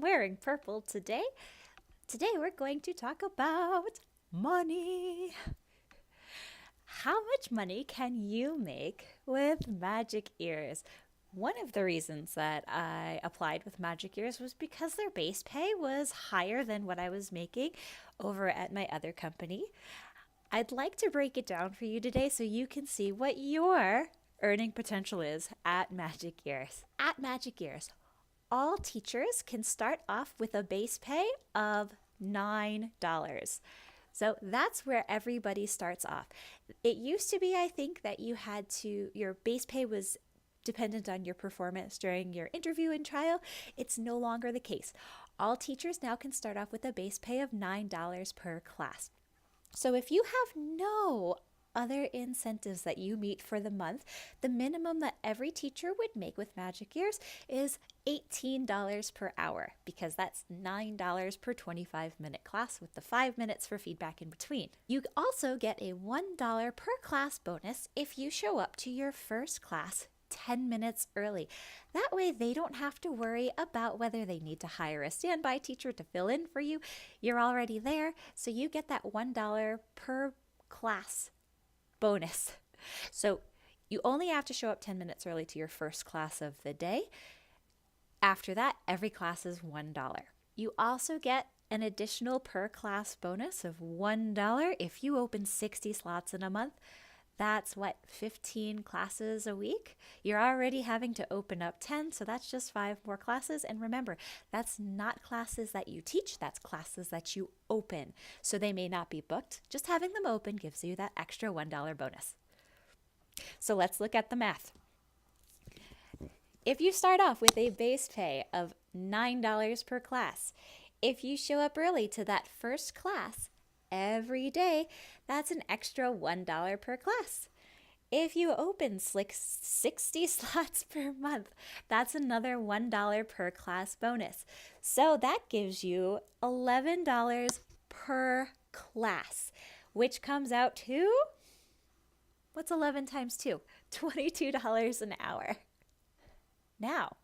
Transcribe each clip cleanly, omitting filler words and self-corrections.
wearing purple today. Today we're going to talk about money. How much money can you make with magic ears? One of the reasons that I applied with magic ears was because their base pay was higher than what I was making over at my other company. I'd like to break it down for you today so you can see what your earning potential is at Magic Ears. At Magic Ears, all teachers can start off with a base pay of $9. So that's where everybody starts off. It used to be, I think, that your base pay was dependent on your performance during your interview and trial. It's no longer the case. All teachers now can start off with a base pay of $9 per class. So if you have no other incentives that you meet for the month, the minimum that every teacher would make with Magic Ears is $18 per hour, because that's $9 per 25-minute class with the 5 minutes for feedback in between. You also get a $1 per class bonus if you show up to your first class 10 minutes early. That way they don't have to worry about whether they need to hire a standby teacher to fill in for you. You're already there, so you get that $1 per class bonus. So you only have to show up 10 minutes early to your first class of the day. After that, every class is $1. You also get an additional per class bonus of $1 if you open 60 slots in a month. That's 15 classes a week. You're already having to open up 10, so that's just 5 more classes. And remember, that's not classes that you teach, that's classes that you open. So they may not be booked. Just having them open gives you that extra $1 bonus. So let's look at the math. If you start off with a base pay of $9 per class, if you show up early to that first class every day, that's an extra $1 per class. If you open 60 slots per month, that's another $1 per class bonus. So that gives you $11 per class, which comes out to, what's 11 times 2? $22 an hour. Now,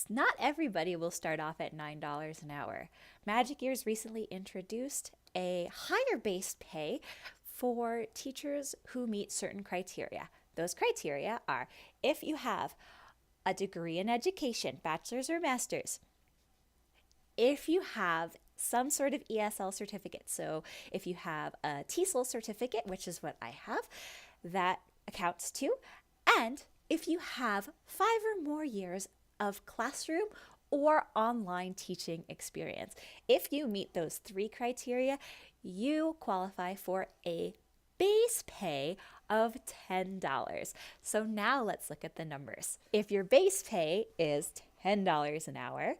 not everybody will start off at $9 an hour. Magic Ears recently introduced a higher base pay for teachers who meet certain criteria. Those criteria are if you have a degree in education, bachelor's or master's, if you have some sort of ESL certificate, so if you have a TESOL certificate, which is what I have, that accounts too, and if you have 5 or more years of classroom or online teaching experience. If you meet those 3 criteria, you qualify for a base pay of $10. So now let's look at the numbers. If your base pay is $10 an hour,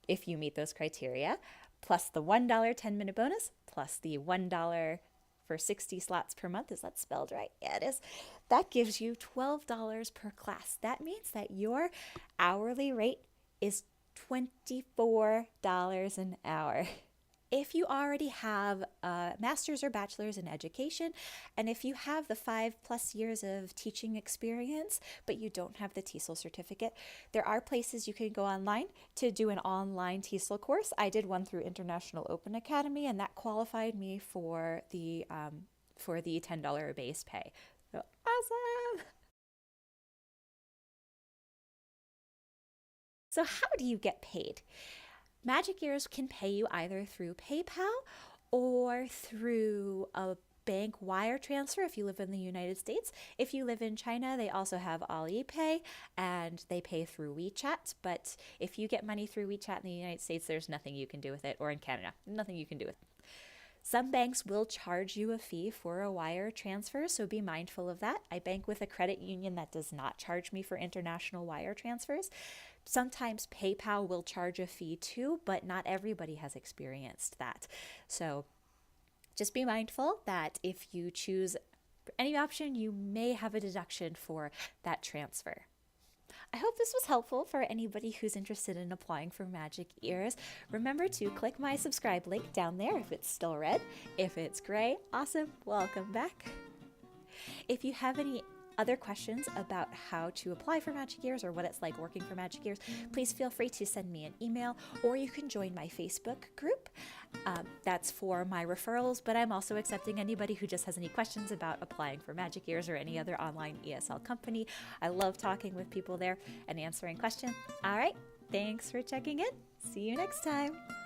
if you meet those criteria, plus the $1 10-minute bonus, plus the $1 for 60 slots per month, is that spelled right? Yeah, it is. That gives you $12 per class. That means that your hourly rate is $24 an hour. If you already have a master's or bachelor's in education, and if you have the 5+ years of teaching experience, but you don't have the TESOL certificate, there are places you can go online to do an online TESOL course. I did one through International Open Academy, and that qualified me for the $10 base pay. So awesome! So how do you get paid? Magic Ears can pay you either through PayPal or through a bank wire transfer if you live in the United States. If you live in China, they also have Alipay and they pay through WeChat. But if you get money through WeChat in the United States, there's nothing you can do with it, or in Canada, nothing you can do with it. Some banks will charge you a fee for a wire transfer, so be mindful of that. I bank with a credit union that does not charge me for international wire transfers. Sometimes PayPal will charge a fee too, but not everybody has experienced that. So just be mindful that if you choose any option, you may have a deduction for that transfer. I hope this was helpful for anybody who's interested in applying for Magic Ears. Remember to click my subscribe link down there if it's still red. If it's gray, awesome, welcome back. If you have any other questions about how to apply for Magic Ears or what it's like working for Magic Ears, please feel free to send me an email, or you can join my Facebook group. That's for my referrals, but I'm also accepting anybody who just has any questions about applying for Magic Ears or any other online ESL company. I love talking with people there and answering questions. All right, thanks for checking in. See you next time.